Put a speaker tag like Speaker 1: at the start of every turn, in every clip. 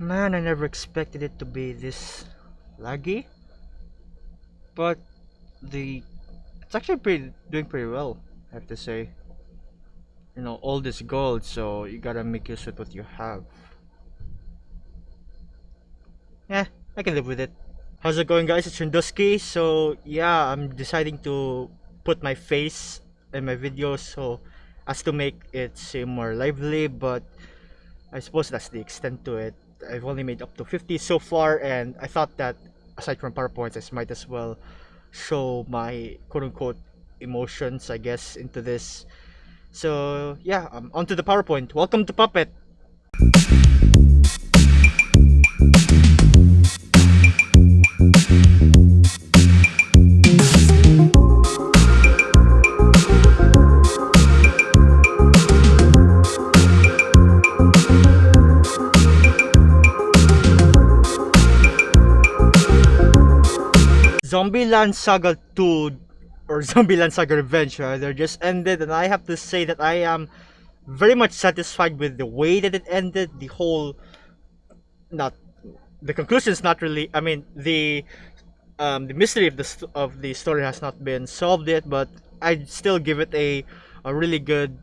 Speaker 1: Man, I never expected it to be this laggy, but it's actually doing pretty well, I have to say. All this gold, so you gotta make use of what you have. Yeah, I can live with it. How's it going, guys? It's Shindoski. So yeah, I'm deciding to put my face in my videos so as to make it seem more lively, but I suppose that's the extent to it. I've only made up to 50 so far, and I thought that aside from PowerPoints, I might as well show my quote-unquote emotions, I guess, into this. So yeah, onto the PowerPoint. Welcome to Puppet. Zombieland Saga 2 or Zombieland Saga Revenge rather just ended, and I have to say that I am very much satisfied with the way that it ended. The whole, not the conclusion is not really. I mean, the mystery of the story has not been solved yet, but I'd still give it a really good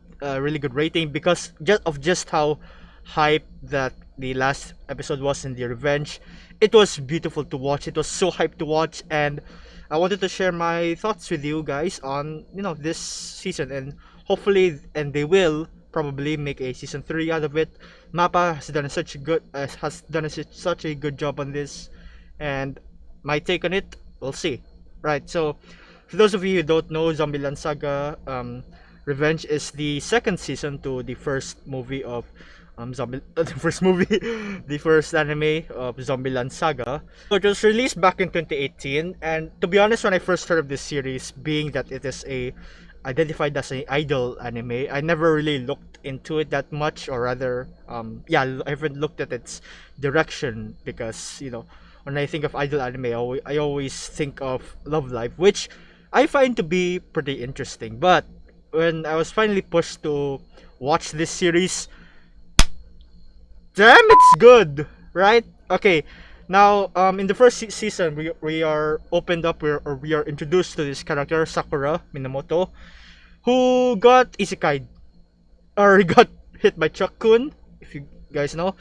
Speaker 1: rating because just how hype that the last episode was in the Revenge. It was beautiful to watch. It was so hyped to watch, and I wanted to share my thoughts with you guys on this season, and hopefully, and they will probably make a season 3 out of it. Mappa has done such a good job on this, and my take on it, we'll see. Right. So, for those of you who don't know, Zombieland Saga Revenge is the second season to the first movie of the first anime of Zombieland Saga. So it was released back in 2018, and to be honest, when I first heard of this series, being that it is identified as an idol anime, I never really looked into it that much, or rather, I haven't looked at its direction because when I think of idol anime, I always think of Love Live, which I find to be pretty interesting. But when I was finally pushed to watch this series, damn, it's good, right? Okay, now in the first season, we are opened up, we are introduced to this character Sakura Minamoto, who got isekai, or he got hit by Chuck-kun, if you guys know,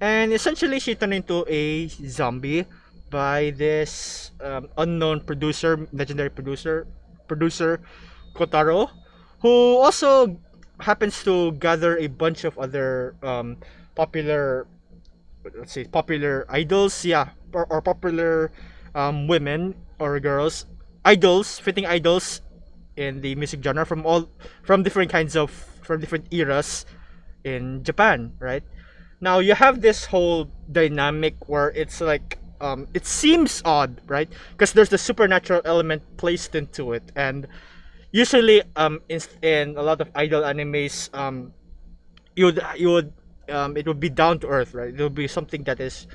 Speaker 1: and essentially she turned into a zombie by this unknown legendary producer Kotaro, who also happens to gather a bunch of other popular idols, or popular women or girls, fitting idols in the music genre from different eras in Japan, right? Now you have this whole dynamic where it's like it seems odd, right? Because there's the supernatural element placed into it, and usually in a lot of idol animes, you would it would be down to earth, right? It would be something that is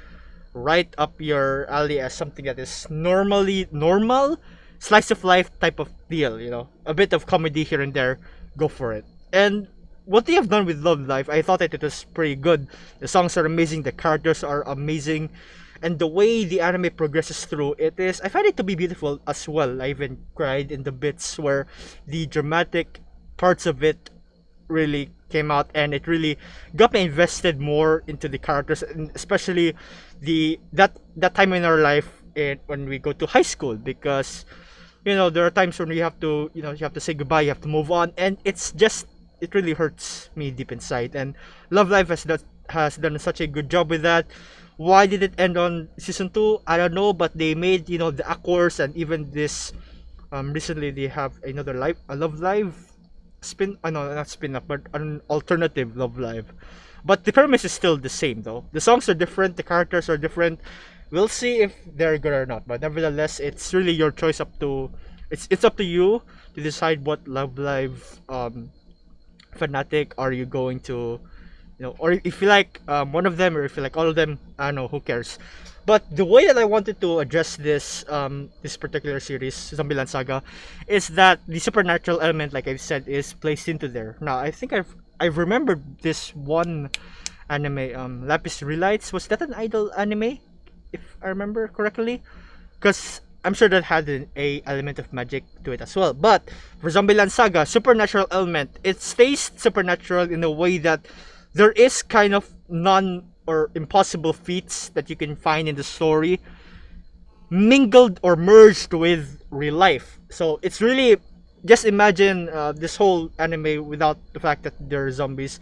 Speaker 1: right up your alley, as something that is normally normal, slice of life type of deal. A bit of comedy here and there, go for it. And what they have done with Love Life, I thought that it was pretty good. The songs are amazing, the characters are amazing, and the way the anime progresses through it I find it to be beautiful as well. I even cried in the bits where the dramatic parts of it really came out, and it really got me invested more into the characters, and especially that time in our life when we go to high school, because there are times when you have to say goodbye, you have to move on, and it really hurts me deep inside. And Love Life has done such a good job with that. Why did it end on season 2? I don't know, but they made the Aquars, and even this recently they have another Love Live not spin-off, but an alternative Love Live. But the premise is still the same, though. The songs are different, the characters are different. We'll see if they're good or not, but nevertheless, it's really your choice. It's up to you to decide what Love Live fanatic are you going to, or if you like one of them, or if you like all of them. I don't know, who cares. But the way that I wanted to address this particular series, Zombieland Saga, is that the supernatural element, like I've said, is placed into there. Now, I think I've remembered this one anime, Lapis Relights. Was that an idol anime, if I remember correctly? Because I'm sure that had a element of magic to it as well. But for Zombieland Saga, supernatural element, it stays supernatural in a way that there is kind of non or impossible feats that you can find in the story mingled or merged with real life. So it's really, just imagine this whole anime without the fact that they're zombies.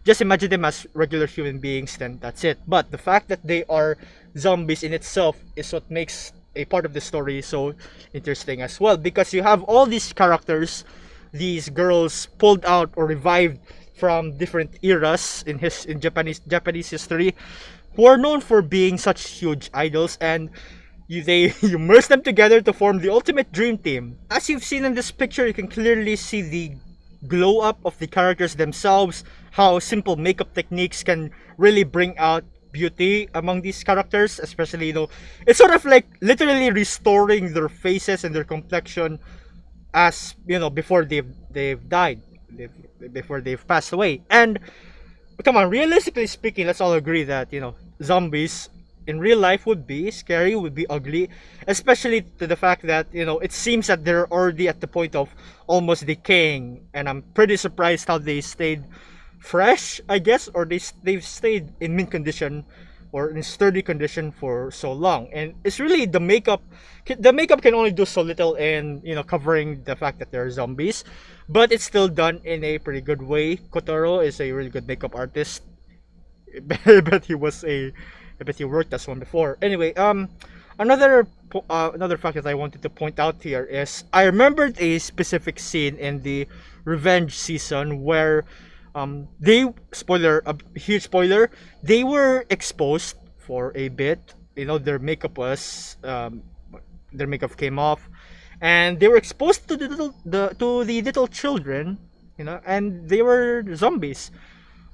Speaker 1: Just imagine them as regular human beings, then that's it. But the fact that they are zombies in itself is what makes a part of the story so interesting as well, because you have all these characters, these girls pulled out or revived from different eras in Japanese history, who are known for being such huge idols, and you merge them together to form the ultimate dream team. As you've seen in this picture, you can clearly see the glow up of the characters themselves, how simple makeup techniques can really bring out beauty among these characters, especially, it's sort of like literally restoring their faces and their complexion as, before they've died, before they've passed away. And come on, realistically speaking, let's all agree that, zombies in real life would be scary, would be ugly, especially to the fact that, it seems that they're already at the point of almost decaying, and I'm pretty surprised how they stayed fresh, I guess, or they've stayed in mint condition or in sturdy condition for so long. And it's really the makeup can only do so little in, covering the fact that they're zombies, but it's still done in a pretty good way. Kotaro is a really good makeup artist. I bet he worked as one before. Anyway, another fact that I wanted to point out here is I remembered a specific scene in the Revenge season where a huge spoiler, they were exposed for a bit. Their makeup came off, and they were exposed to the little children, and they were zombies.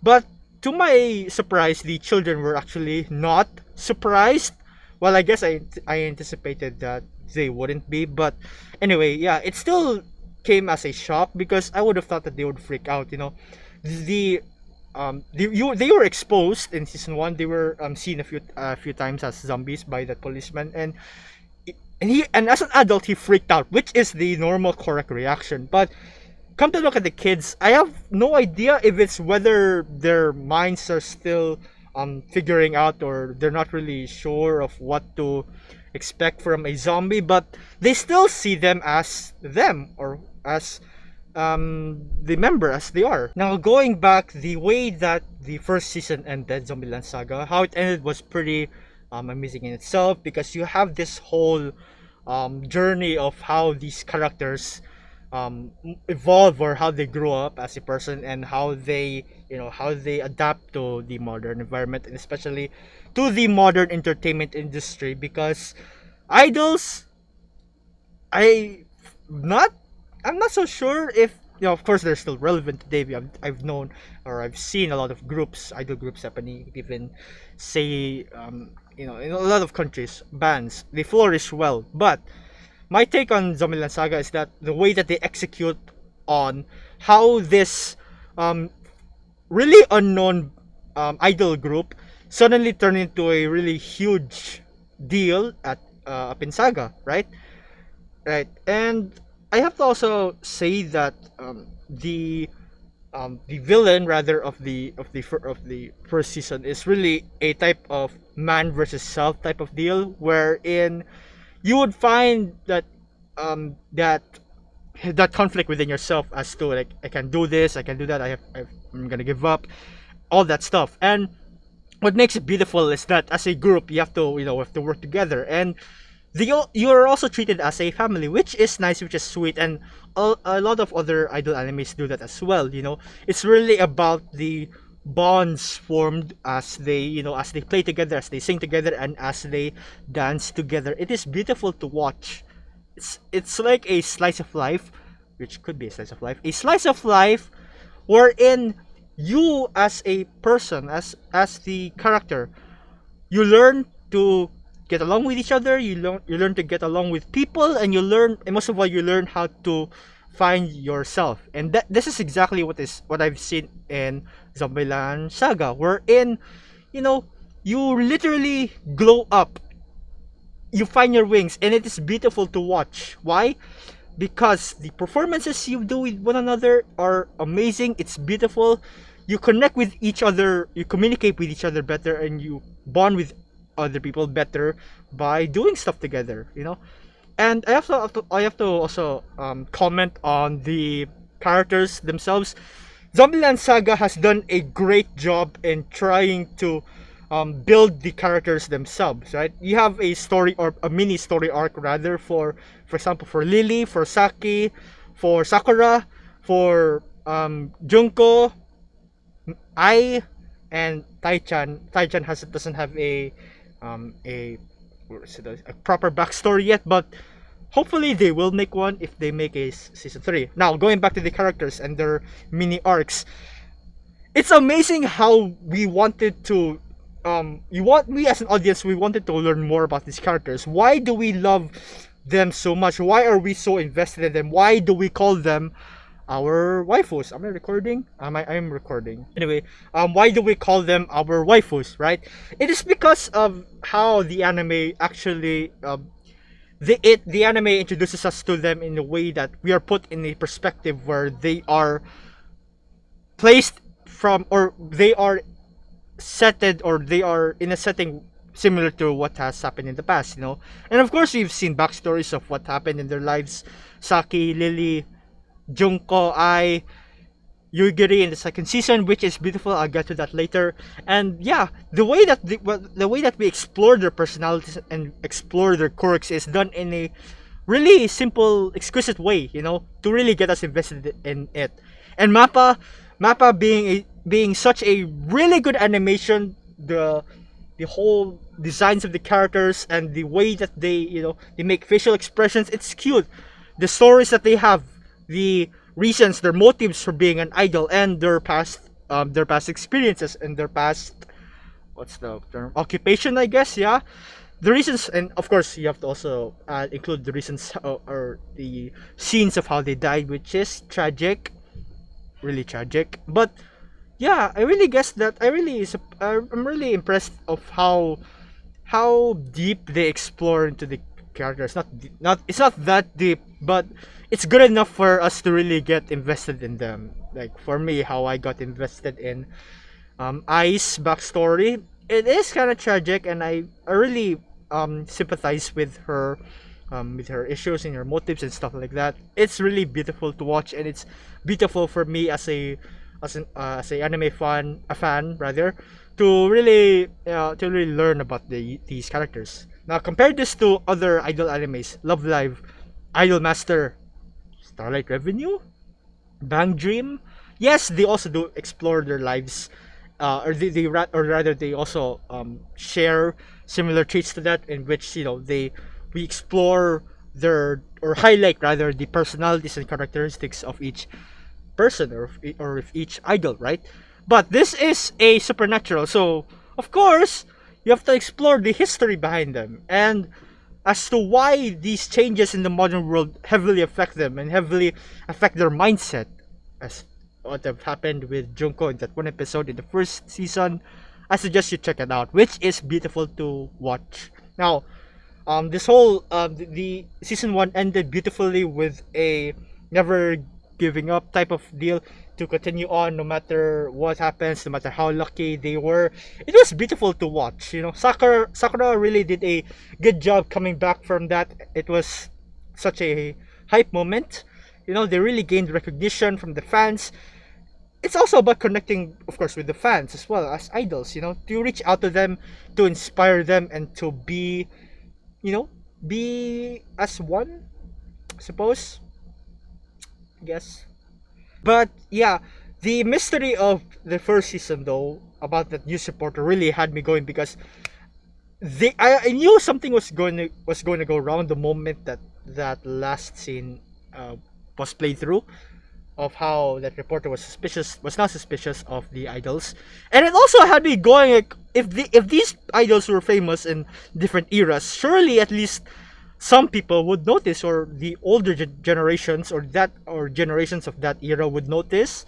Speaker 1: But to my surprise, the children were actually not surprised. Well, I guess I anticipated that they wouldn't be, but anyway, yeah, it still came as a shock because I would have thought that they would freak out. They were exposed in season 1. They were seen a few times as zombies by that policeman, and as an adult he freaked out, which is the normal, correct reaction. But come to look at the kids, I have no idea if it's whether their minds are still figuring out, or they're not really sure of what to expect from a zombie, but they still see them as them, or as the member as they are. Now, going back, the way that the first season ended, Zombieland Saga, how it ended was pretty amazing in itself, because you have this whole journey of how these characters evolve, or how they grow up as a person, and how they adapt to the modern environment, and especially to the modern entertainment industry. Because idols, I'm not so sure if, of course they're still relevant today. I've known, or I've seen a lot of idol groups happening, even say in a lot of countries, bands, they flourish well. But my take on Zombieland Saga is that the way that they execute on how this really unknown idol group suddenly turned into a really huge deal up in Saga, right? Right. And I have to also say that the villain, rather, of the first season is really a type of man versus self type of deal, wherein you would find that that conflict within yourself as to, like, I can do this, I can do that, I'm gonna give up, all that stuff. And what makes it beautiful is that as a group you have to work together, and you are also treated as a family, which is nice, which is sweet. And a lot of other idol animes do that as well. It's really about the bonds formed as they play together, as they sing together, and as they dance together. It is beautiful to watch. It's like a slice of life, which could be a slice of life wherein you, as a person, as the character, you learn to get along with each other, you learn to get along with people, and most of all, you learn how to find yourself. And this is exactly what I've seen in Zombieland Saga, wherein, you know, you literally glow up, you find your wings, and it is beautiful to watch. Why? Because the performances you do with one another are amazing. It's beautiful. You connect with each other, you communicate with each other better, and you bond with other people better by doing stuff together, you know. And I have to also comment on the characters themselves. Zombieland Saga has done a great job in trying to build the characters themselves, right? You have a story, or a mini story arc rather, for example, for Lily, for Saki, for Sakura, for Junko, and Taichan. Taichan doesn't have a proper backstory yet, but hopefully they will make one if they make a season 3. Now, going back to the characters and their mini arcs, it's amazing how we wanted to we as an audience, we wanted to learn more about these characters. Why do we love them so much? Why are we so invested in them? Why do we call them our waifus? Am I recording? I'm recording. Anyway, why do we call them our waifus, right? It is because of how the anime actually the anime introduces us to them in a way that we are put in a perspective where they are placed from, or they are setted, or they are in a setting similar to what has happened in the past, you know. And of course, we've seen backstories of what happened in their lives. Saki, Lily, Junko, Yugiri in the second season, which is beautiful. I'll get to that later. And yeah, the way that we explore their personalities and explore their quirks is done in a really simple, exquisite way, you know, to really get us invested in it. And Mappa being such a really good animation, the whole designs of the characters and the way that they make facial expressions, it's cute. The stories that they have, the reasons, their motives for being an idol, and their past experiences and their past, what's the term, occupation, I guess. Yeah, the reasons, and of course you have to also include the reasons, or the scenes of how they died, which is tragic, really tragic. But yeah, I really guess that I'm really impressed of how deep they explore into the characters. It's not that deep, but it's good enough for us to really get invested in them. Like for me, how I got invested in Ai's backstory. It is kind of tragic, and I really sympathize with her issues and her motives and stuff like that. It's really beautiful to watch, and it's beautiful for me as an anime fan rather, to really learn about these characters. Now, compare this to other idol animes: Love Live, Idol Master, Starlight Revenue, Bang Dream. Yes, they also do explore their lives, or they also share similar traits to that, in which we explore or highlight rather the personalities and characteristics of each person, or of each idol, right? But this is a supernatural, so of course you have to explore the history behind them, and as to why these changes in the modern world heavily affect them and heavily affect their mindset, as what have happened with Junko in that one episode in the first season. I suggest you check it out, which is beautiful to watch. Now, this whole the season 1 ended beautifully with a never giving up type of deal, to continue on no matter what happens, no matter how lucky they were. It was beautiful to watch. Sakura really did a good job coming back from that. It was such a hype moment. They really gained recognition from the fans. It's also about connecting, of course, with the fans as well as idols, to reach out to them, to inspire them, and to be as one, I suppose, I guess. But yeah, the mystery of the first season, though, about that new supporter really had me going, because I knew something was going to go wrong the moment that last scene was played through, of how that reporter was not suspicious of the idols. And it also had me going, like, if these idols were famous in different eras, surely at least some people would notice, or the older generations, or generations of that era would notice,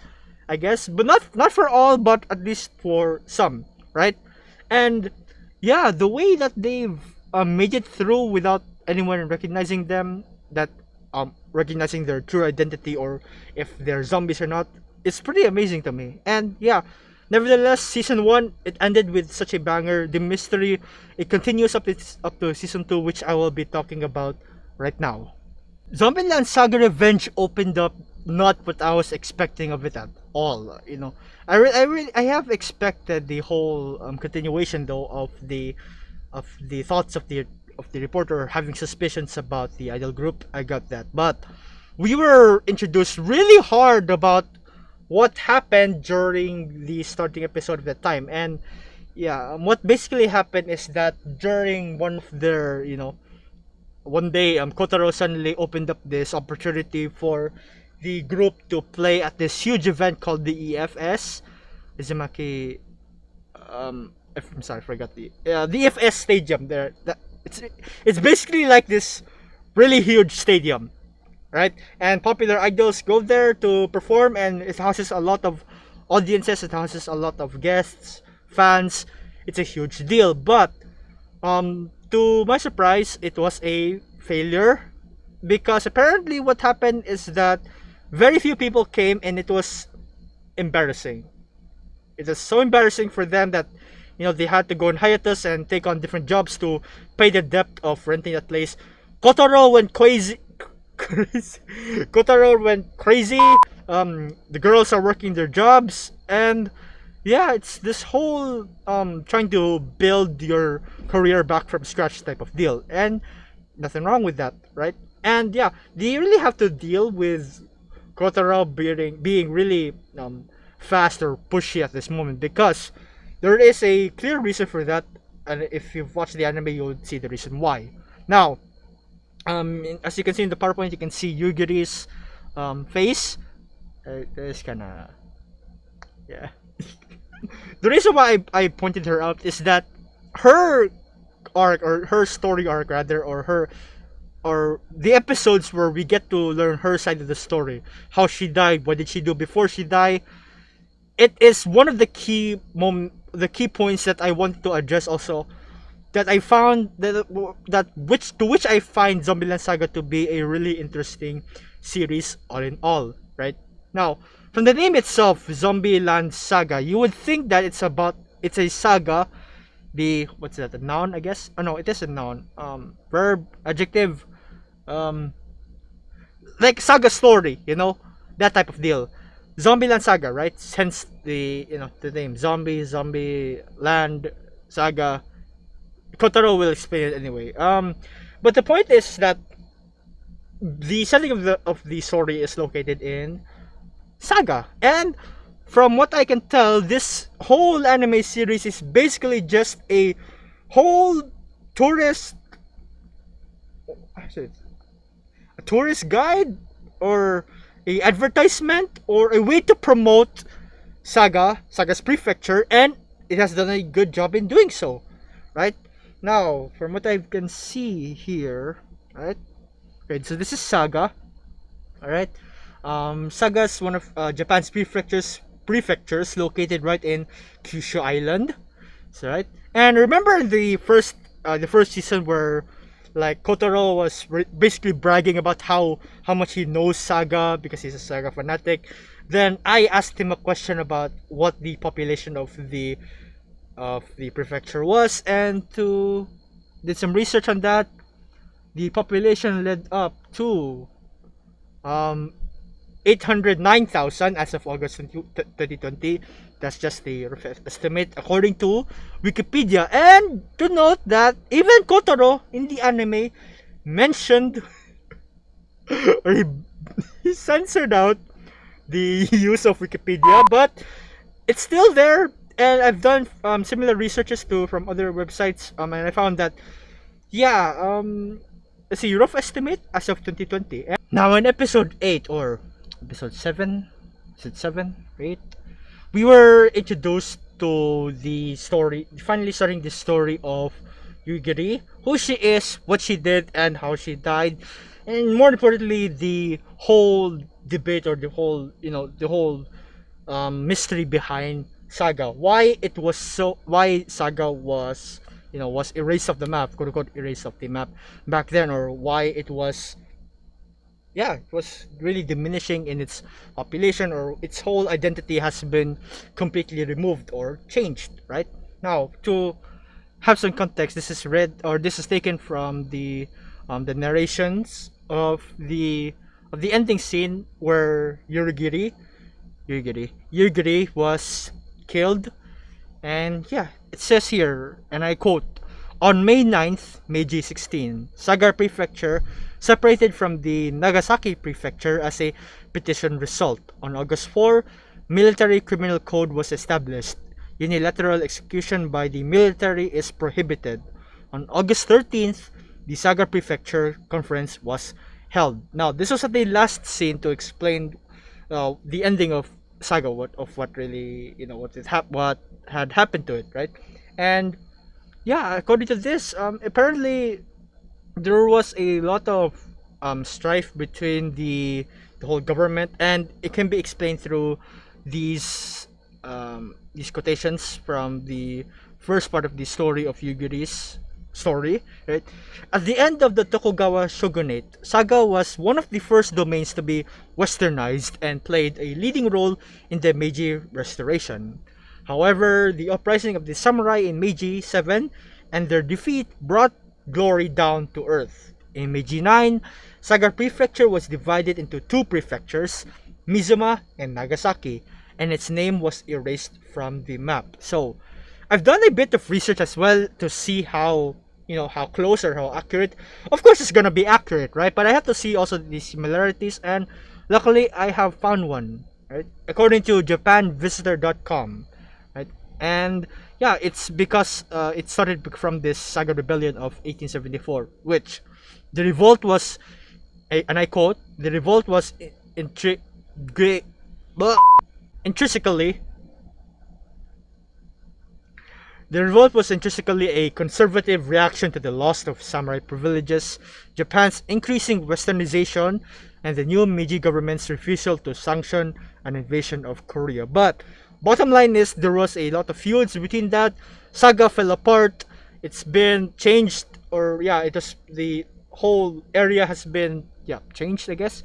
Speaker 1: I guess, but not for all, but at least for some, right? And yeah, the way that they've made it through without anyone recognizing them, that recognizing their true identity, or if they're zombies or not, it's pretty amazing to me. And yeah, nevertheless, season 1, it ended with such a banger. The mystery, it continues up to season 2, which I will be talking about right now. Zombieland Saga Revenge opened up not what I was expecting of it at all. You know, I have expected the whole continuation though of the thoughts of the reporter having suspicions about the idol group. I got that, but we were introduced really hard about what happened during the starting episode of that time. And yeah, what basically happened is that during one of their, one day, Kotaro suddenly opened up this opportunity for the group to play at this huge event called the EFS Izumaki. I'm sorry, I forgot the EFS stadium there. It's basically like this really huge stadium, right? And popular idols go there to perform, and it houses a lot of audiences, it houses a lot of guests, fans. It's a huge deal. But to my surprise, it was a failure, because apparently what happened is that very few people came, and it was embarrassing. It was so embarrassing for them that they had to go on hiatus and take on different jobs to pay the debt of renting that place. Kotaro went crazy. Kotaro went crazy. The girls are working their jobs, and yeah, it's this whole trying to build your career back from scratch type of deal, and nothing wrong with that, right? And yeah, do you really have to deal with Kotaro being really fast or pushy at this moment? Because there is a clear reason for that, and if you've watched the anime, you'll see the reason why. Now, as you can see in the PowerPoint, you can see Yugiri's face. It's kind of, yeah. The reason why I pointed her out is that her arc, or her story arc rather, or the episodes where we get to learn her side of the story, how she died, what did she do before she died. It is one of the key points that I wanted to address also, that I found which I find Zombieland Saga to be a really interesting series all in all, right? Now, from the name itself, Zombieland Saga, you would think that it's a saga, what's that, a noun, I guess? Oh no, it is a noun. Verb, adjective, like saga story, that type of deal. Zombieland Saga, right? Hence the name Zombie Land Saga. Kotaro will explain it anyway. But the point is that the setting of the story is located in Saga, and from what I can tell, this whole anime series is basically just a whole tourist guide, or a advertisement, or a way to promote Saga's prefecture, and it has done a good job in doing so, right? Now, from what I can see here, right? Okay, so this is Saga, all right. Saga's one of Japan's prefectures located right in Kyushu Island. So, right, and remember the first season where like Kotaro was basically bragging about how much he knows Saga because he's a Saga fanatic. Then I asked him a question about what the population of the prefecture was, and did some research on that. The population led up to 809,000 as of August 2020. That's just the rough estimate according to Wikipedia. And to note that even Kotaro in the anime mentioned or he censored out the use of Wikipedia, but it's still there. And I've done similar researches from other websites, and I found that let's see, rough estimate as of 2020. And now in episode 8 or episode 7, is it 7 or 8? We were introduced to the story, finally starting the story of Yugiri, who she is, what she did, and how she died, and more importantly, the whole debate, or the whole mystery behind Saga. Why Saga was was erased off the map, quote unquote erased off the map back then, or why it was, it was really diminishing in its population, or its whole identity has been completely removed or changed. Right now, to have some context, this is taken from the narrations of the ending scene where Yurigiri was killed. And yeah, it says here, and I quote, on May 9th, Meiji 16, Saga Prefecture separated from the Nagasaki Prefecture as a petition result. On August 4, military criminal code was established. Unilateral execution by the military is prohibited. On August 13th, the Saga Prefecture conference was held. Now, this was at the last scene to explain the ending of Saga, what really what had happened to it, right? And yeah, according to this, apparently there was a lot of strife between the whole government, and it can be explained through these quotations from the first part of the story of Yugiri's story, right? At the end of the Tokugawa shogunate, Saga was one of the first domains to be westernized and played a leading role in the Meiji Restoration. However, the uprising of the samurai in Meiji 7 and their defeat brought glory down to earth. In Meiji 9, Saga Prefecture was divided into two prefectures, Mizuma and Nagasaki, and its name was erased from the map. So, I've done a bit of research as well to see how how close or how accurate. Of course, it's gonna be accurate, right? But I have to see also the similarities, and luckily, I have found one, right? According to JapanVisitor.com, right? And yeah, it's because it started from this Saga Rebellion of 1874, which the revolt was, and I quote, the revolt was intrinsically The revolt was intrinsically a conservative reaction to the loss of samurai privileges, Japan's increasing westernization, and the new Meiji government's refusal to sanction an invasion of Korea. But bottom line is, there was a lot of feuds between that. Saga fell apart. It's been changed, or the whole area has been changed, I guess,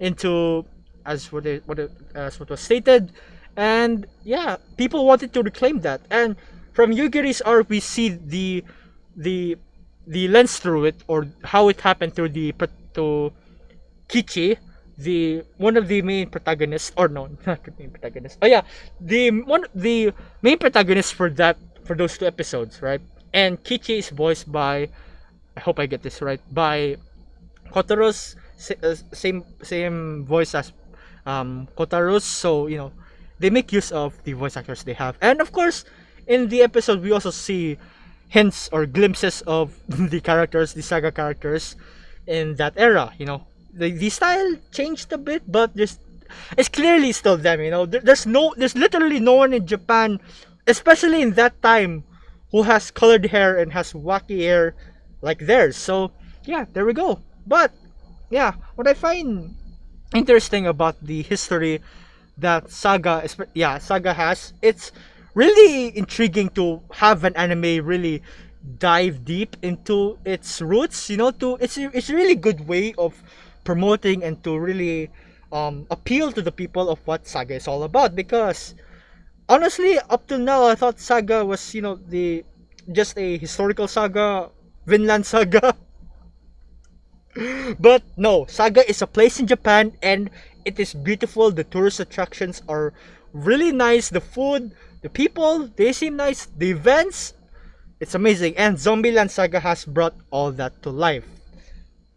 Speaker 1: into as what was stated. And yeah, people wanted to reclaim that. And from Yugiri's arc, we see the lens through it, or how it happened to Kichi, one of the main protagonists, or no, not the main protagonist. Oh yeah, the main protagonist for those two episodes, right? And Kichi is voiced by, I hope I get this right, by Kotaro's same voice as Kotaro's. So they make use of the voice actors they have, and of course, in the episode, we also see hints or glimpses of the Saga characters in that era. The style changed a bit, but it's clearly still them. There's literally no one in Japan, especially in that time, who has colored hair and has wacky hair like theirs. So yeah, there we go. But yeah, what I find interesting about the history that Saga has, it's really intriguing to have an anime really dive deep into its roots. It's a really good way of promoting and to really appeal to the people of what Saga is all about. Because honestly, up to now, I thought Saga was just a historical saga, Vinland Saga. But no, Saga is a place in Japan, and it is beautiful. The tourist attractions are really nice. The food, the people, they seem nice. The events, it's amazing. And Zombieland Saga has brought all that to life.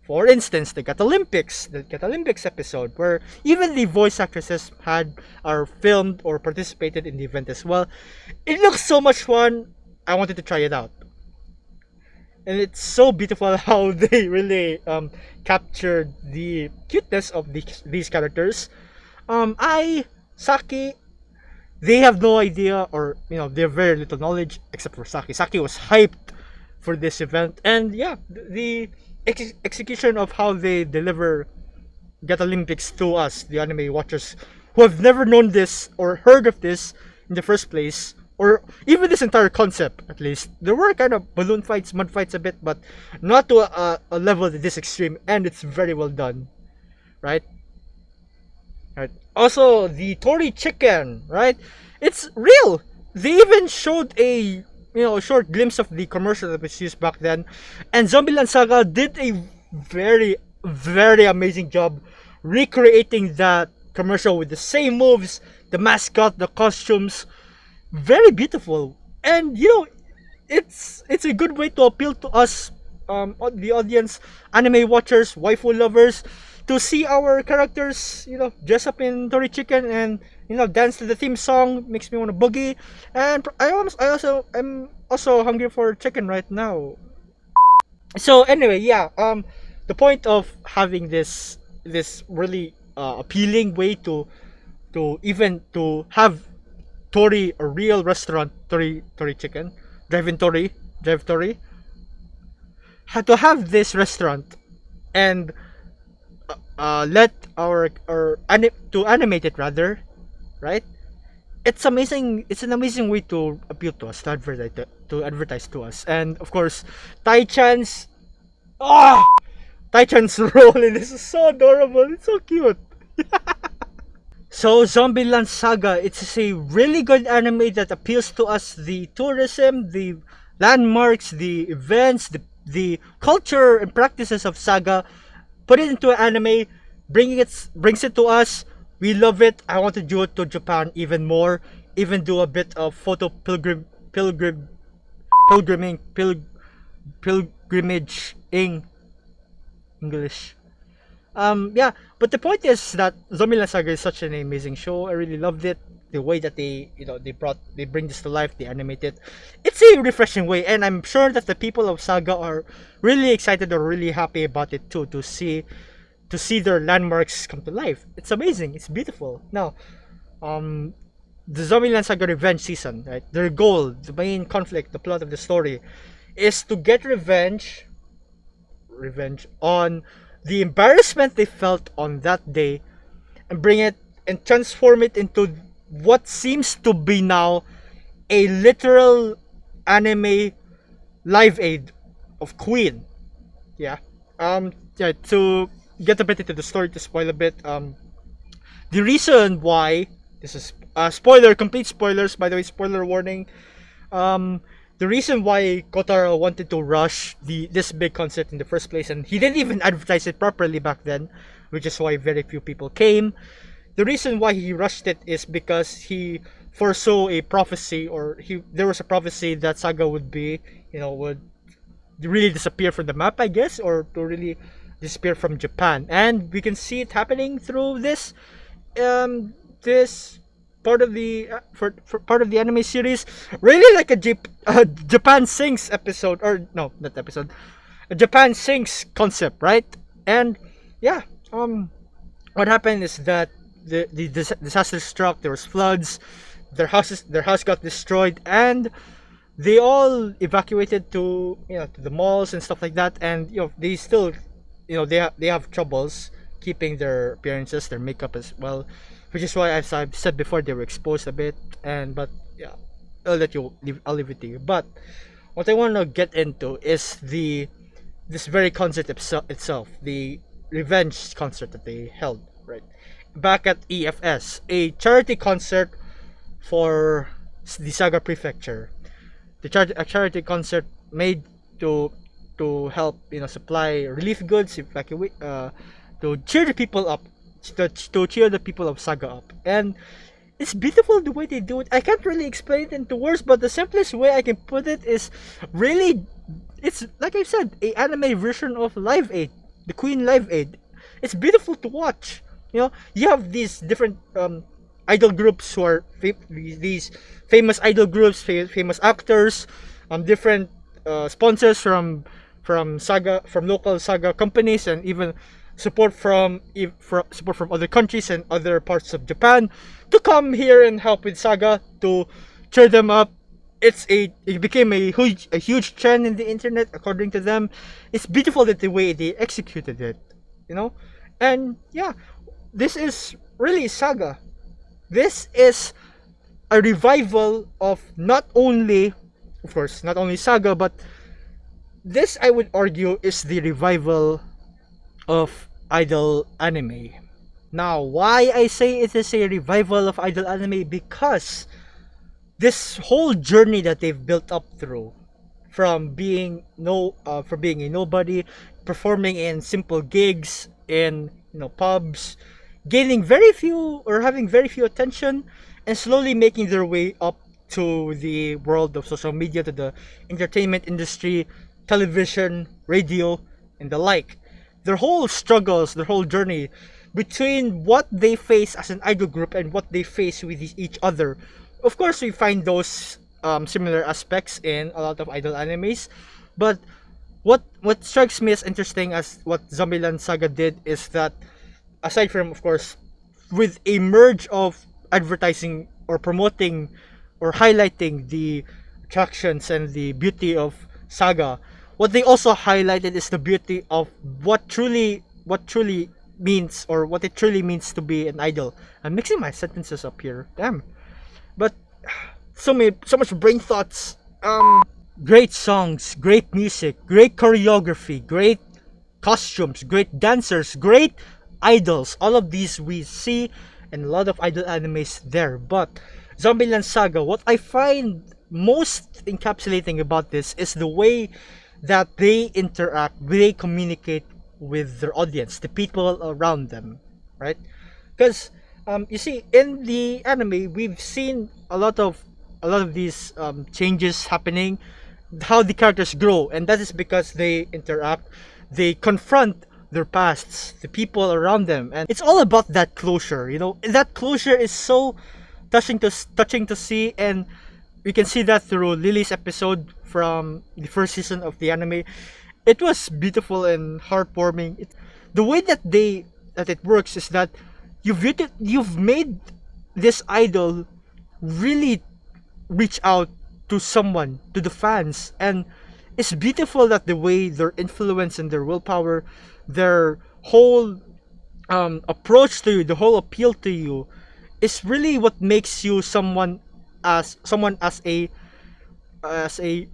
Speaker 1: For instance, the Cat Olympics episode, where even the voice actresses are filmed or participated in the event as well. It looks so much fun. I wanted to try it out. And it's so beautiful how they really captured the cuteness of these characters. Saki, they have no idea, or they have very little knowledge except for Saki. Saki was hyped for this event. And yeah, the execution of how they deliver Get Olympics to us, the anime watchers who have never known this or heard of this in the first place, or even this entire concept. At least there were kind of balloon fights, mud fights a bit, but not to a level this extreme, and it's very well done, right? Right. Also, the Tori chicken, right? It's real. They even showed a short glimpse of the commercial that was used back then, and Zombieland Saga did a very very amazing job recreating that commercial with the same moves, the mascot, the costumes. Very beautiful, and it's a good way to appeal to us, the audience, anime watchers, waifu lovers, to see our characters, dress up in Tori chicken and dance to the theme song. Makes me want to boogie, and I'm also hungry for chicken right now. So anyway, yeah, the point of having this really appealing way to even to have Tori, a real restaurant, Tori chicken, drive Tori, had to have this restaurant and let to animate it rather, right? It's amazing. It's an amazing way to appeal to us, to advertise to us, and of course, Tai-chan's Tai-chan's role in this is so adorable. It's so cute. So Zombieland Saga, it's a really good anime that appeals to us, the tourism, the landmarks, the events, the culture and practices of Saga. Put it into an anime, brings it to us. We love it. I want to do it to Japan even more. Even do a bit of photo pilgrimaging English. Yeah, but the point is that Zombieland Saga is such an amazing show. I really loved it. The way that they bring this to life, they animate it. It's a refreshing way, and I'm sure that the people of Saga are really excited or really happy about it too, to see their landmarks come to life. It's amazing. It's beautiful. Now, the Zombieland Saga Revenge season, right? Their goal, the main conflict, the plot of the story, is to get revenge on the embarrassment they felt on that day, and bring it and transform it into what seems to be now a literal anime live aid of Queen. Yeah. Yeah, to get a bit into the story, to spoil a bit, the reason why this is complete spoilers, by the way, spoiler warning. The reason why Kotaro wanted to rush this big concert in the first place, and he didn't even advertise it properly back then, which is why very few people came. The reason why he rushed it is because he foresaw a prophecy, there was a prophecy that Saga would really disappear from the map, I guess, or to really disappear from Japan. And we can see it happening through this part of the part of the anime series, really like a Japan Sings episode, or no, not episode, a Japan Sings concept, right? And yeah, what happened is that the disaster struck. There was floods. Their house got destroyed, and they all evacuated to to the malls and stuff like that. And they still they have troubles keeping their appearances, their makeup as well, which is why, as I've said before, they were exposed a bit. But yeah, I'll leave it to you. But what I want to get into is this very concert itself, the revenge concert that they held right back at EFS, a charity concert for the Saga Prefecture. A charity concert made to help supply relief goods, to cheer the people up, to cheer the people of Saga up. And it's beautiful the way they do it. I can't really explain it into words, but the simplest way I can put it is really, it's like I said, a anime version of Live Aid, the Queen Live Aid. It's beautiful to watch. You have these different idol groups who are these famous idol groups, famous actors, different sponsors from Saga, from local Saga companies, and even support from other countries and other parts of Japan to come here and help with Saga, to cheer them up, it became a huge trend in the internet according to them. It's beautiful that the way they executed it, you know. And yeah, this is really Saga. This is a revival of not only, of course, not only Saga, but this, I would argue, is the revival of idol anime. Now, why I say it is a revival of idol anime? Because this whole journey that they've built up through, from being from being a nobody, performing in simple gigs in pubs, gaining very few or having very few attention, and slowly making their way up to the world of social media, to the entertainment industry, television, radio, and the like. Their whole struggles, their whole journey between what they face as an idol group and what they face with each other. Of course, we find those similar aspects in a lot of idol animes, but what strikes me as interesting as what Zombieland Saga did is that, aside from, of course, with a merge of advertising or promoting or highlighting the attractions and the beauty of Saga, what they also highlighted is the beauty of what truly means, or what it truly means to be an idol. I'm mixing my sentences up here, damn. But so much brain thoughts. Great songs, great music, great choreography, great costumes, great dancers, great idols. All of these we see in a lot of idol animes there. But Zombieland Saga, what I find most encapsulating about this is the way that they interact, they communicate with their audience, the people around them, right? Because you see, in the anime, we've seen a lot of these changes happening, how the characters grow, and that is because they interact, they confront their pasts, the people around them, and it's all about that closure. That closure is so touching to see, and we can see that through Lily's episode from the first season of the anime. It was beautiful and heartwarming. The way that it works is that you've made this idol really reach out to someone, to the fans, and it's beautiful that the way their influence and their willpower, their whole approach to you, the whole appeal to you, is really what makes you someone as a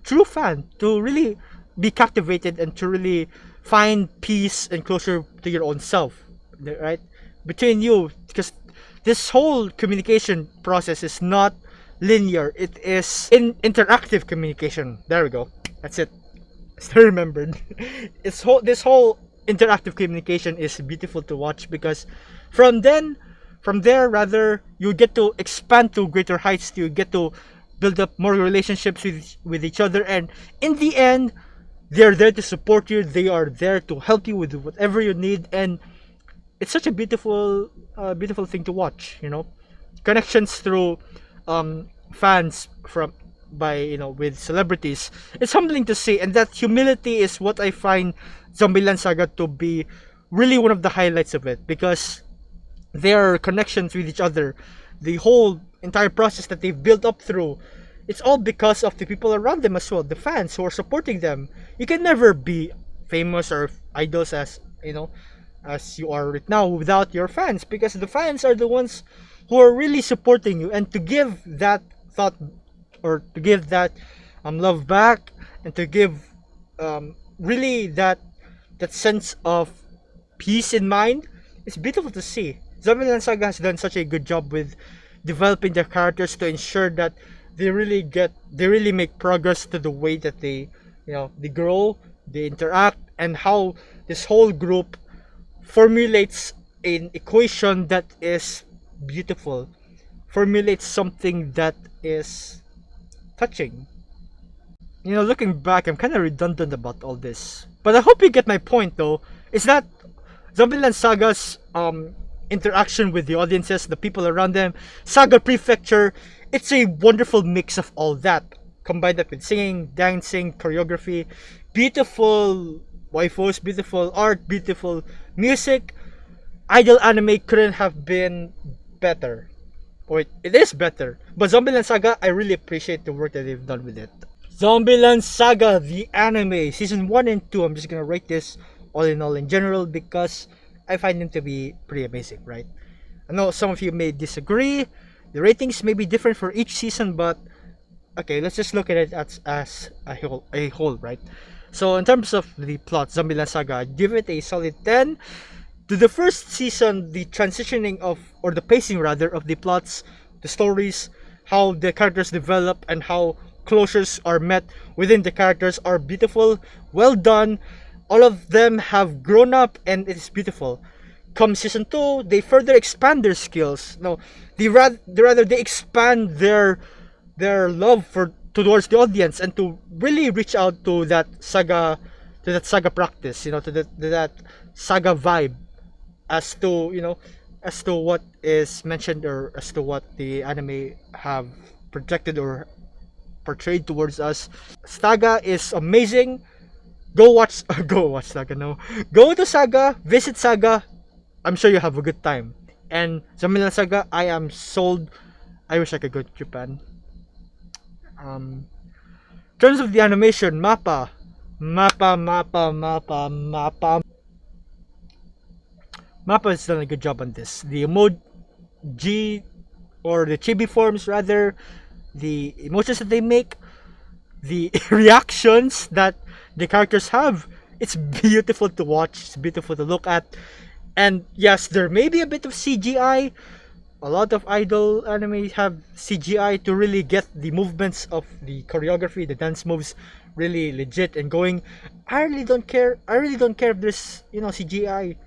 Speaker 1: true fan, to really be captivated and to really find peace and closure to your own self, right, between you. Because this whole communication process is not linear, it is interactive communication. There we go, that's it, still remembered. This whole interactive communication is beautiful to watch, because from there rather, you get to expand to greater heights, you get to build up more relationships with each other, and in the end, they're there to support you, they are there to help you with whatever you need, and it's such a beautiful thing to watch. Connections through fans with celebrities. It's humbling to see, and that humility is what I find Zombieland Saga to be really one of the highlights of it, because their connections with each other, the whole entire process that they've built up through, it's all because of the people around them as well, the fans who are supporting them. You can never be famous or idols as you are right now without your fans, because the fans are the ones who are really supporting you, and to give that thought, or to give that love back, and to give really that sense of peace in mind, it's beautiful to see. Zombieland Saga has done such a good job with developing their characters to ensure that they really make progress to the way that they grow, they interact, and how this whole group formulates an equation that is beautiful, formulates something that is touching. Looking back, I'm kind of redundant about all this, but I hope you get my point. Though, is that Zombieland Saga's interaction with the audiences, the people around them, Saga Prefecture, it's a wonderful mix of all that, combined up with singing, dancing, choreography, beautiful waifus, beautiful art, beautiful music. Idol anime couldn't have been better. Wait, it is better. But Zombieland Saga, I really appreciate the work that they've done with it. Zombieland Saga, the anime, season 1 and 2. I'm just gonna rate this all in general because I find them to be pretty amazing, right? I know some of you may disagree. The ratings may be different for each season, but okay, let's just look at it as a whole, right? So in terms of the plot, Zombieland Saga, I give it a solid 10. To the first season, the transitioning of, or the pacing rather, of the plots, the stories, how the characters develop, and how closures are met within the characters are beautiful, well done. All of them have grown up, and it is beautiful. Come season 2, they further expand their skills. No, they expand their love for towards the audience, and to really reach out to that saga practice, to that saga vibe, as to as to what is mentioned, or as to what the anime have projected or portrayed towards us. Saga is amazing. Go watch go watch Saga. No, go to Saga, visit Saga. I'm sure you have a good time. And Zombieland Saga, I am sold. I wish I could go to Japan. In terms of the animation, Mappa has done a good job on this. The emoji, or the chibi forms rather, the emotions that they make, the reactions that the characters have, it's beautiful to watch, it's beautiful to look at. And yes, there may be a bit of CGI. A lot of idol anime have CGI to really get the movements of the choreography, the dance moves really legit and going. I really don't care if there's CGI.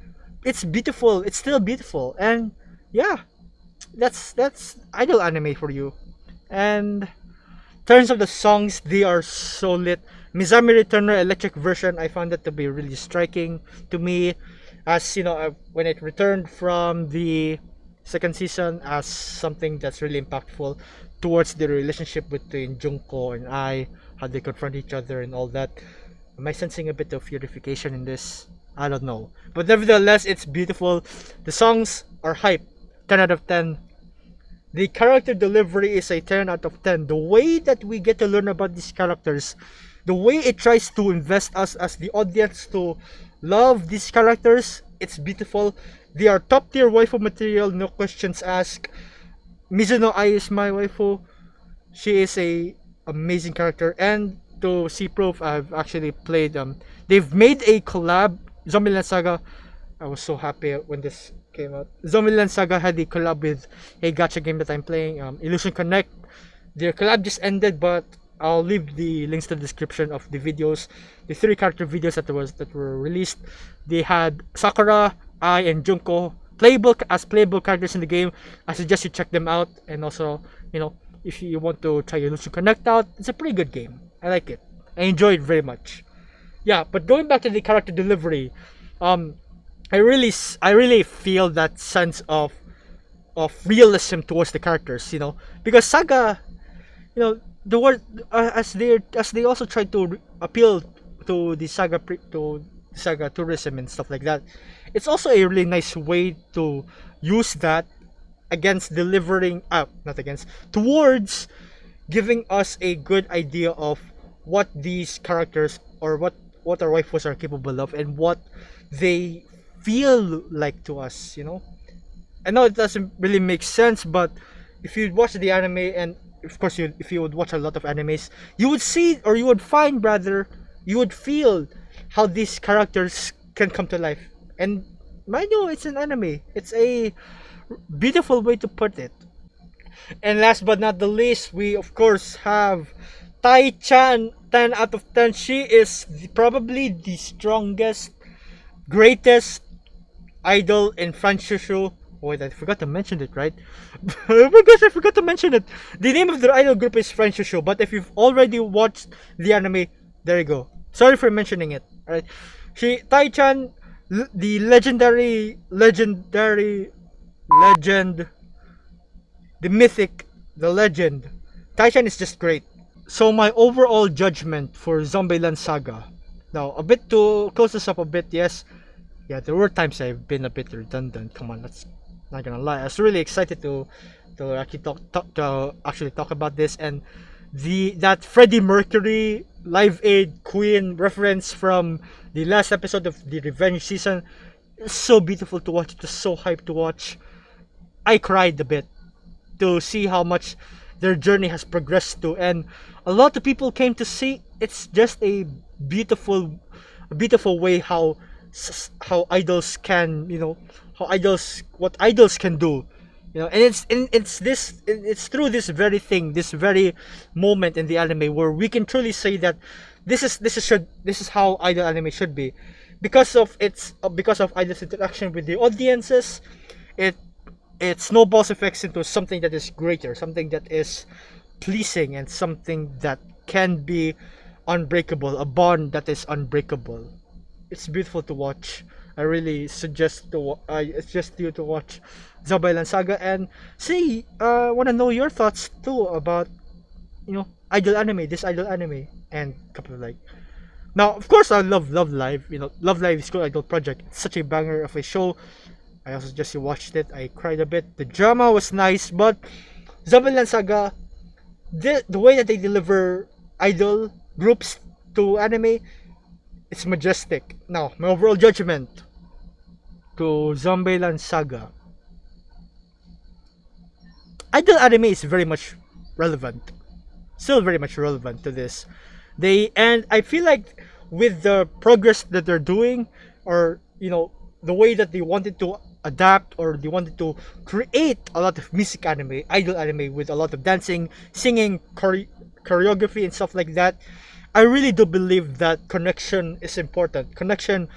Speaker 1: It's beautiful, it's still beautiful. And yeah, that's idol anime for you. And in terms of the songs, they are so lit. Mizami Returner electric version, I found that to be really striking to me, as when it returned from the second season, as something that's really impactful towards the relationship between Junko and how they confront each other and all that. Am I sensing a bit of purification in this? I don't know, but nevertheless, it's beautiful. The songs are hype. 10 out of 10. The character delivery is a 10 out of 10. The way that we get to learn about these characters, the way it tries to invest us as the audience to love these characters, it's beautiful. They are top tier waifu material, no questions asked. Mizuno Ai is my waifu. She is a amazing character, and to see proof, I've actually played they've made a collab, Zombieland Saga. I was so happy when this came out. Zombieland Saga had a collab with a gacha game that I'm playing, Illusion Connect. Their collab just ended, but I'll leave the links to the description of the videos, the 3 character videos that were released. They had Sakura, Ai, and Junko playable characters in the game. I suggest you check them out. And also, if you want to try Illusion Connect out, it's a pretty good game. I like it. I enjoy it very much. Yeah, but going back to the character delivery, I really feel that sense of realism towards the characters, because Saga, the word as they also try to appeal to the saga tourism and stuff like that. It's also a really nice way to use that against delivering not against towards giving us a good idea of what these characters, or what our waifus are capable of, and what they feel like to us. I know it doesn't really make sense, but if you watch the anime, and of course if you would watch a lot of animes, you would see, or you would find rather, you would feel how these characters can come to life. And mind you, it's an anime. It's a beautiful way to put it. And last but not the least, we of course have Tai-chan. 10 out of 10. She is probably the strongest, greatest idol in Franchouchou. Wait, I forgot to mention it, right? Oh my gosh, I forgot to mention it. The name of the idol group is Franchouchou, but if you've already watched the anime, there you go. Sorry for mentioning it. Alright, Tai-chan, the legendary legend, the mythic, the legend. Tai-chan is just great. So my overall judgment for Zombieland Saga. Now, a bit to close this up a bit, yes. Yeah, there were times I've been a bit redundant. Come on, let's Not gonna lie, I was really excited to actually talk about this, and that Freddie Mercury Live Aid Queen reference from the last episode of the Revenge season is so beautiful to watch. It was so hyped to watch. I cried a bit to see how much their journey has progressed to, and a lot of people came to see. It's just a beautiful way how idols can, what idols can do, and it's through this very moment in the anime where we can truly say that this is how idol anime should be, because of idol's interaction with the audiences. It it snowballs effects into something that is greater, something that is pleasing, and something that can be unbreakable, a bond that is unbreakable. It's beautiful to watch. I really I suggest you to watch Zombieland Saga and see. Want to know your thoughts too about idol anime, this idol anime, and couple of like. Now, of course, I love Love Live. Love Live School Idol Project. It's such a banger of a show. I also just watched it. I cried a bit. The drama was nice, but Zombieland Saga, the way that they deliver idol groups to anime, it's majestic. Now, my overall judgment to Zombieland Saga. Idol anime is very much relevant. Still very much relevant to this. And I feel like with the progress that they're doing, or the way that they wanted to adapt, or they wanted to create a lot of music anime, idol anime, with a lot of dancing, singing, choreography and stuff like that, I really do believe that connection is important. Connection,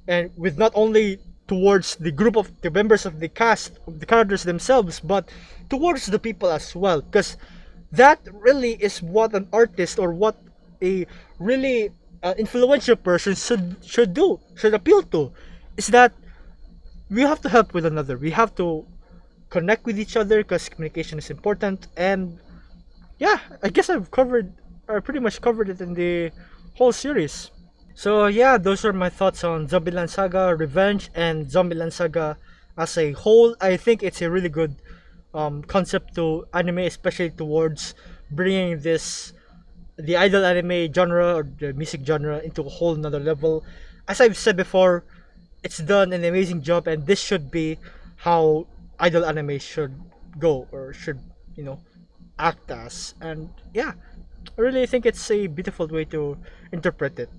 Speaker 1: and with not only towards the group of the members of the cast, of the characters themselves, but towards the people as well, because that really is what an artist, or what a really influential person should appeal to, is that we have to help with another. We have to connect with each other because communication is important. And yeah, I guess I pretty much covered it in the whole series. So yeah, those are my thoughts on Zombieland Saga Revenge and Zombieland Saga as a whole. I think it's a really good concept to anime, especially towards bringing the idol anime genre, or the music genre, into a whole nother level. As I've said before, it's done an amazing job, and this should be how idol anime should go, or should act as. And yeah, I really think it's a beautiful way to interpret it.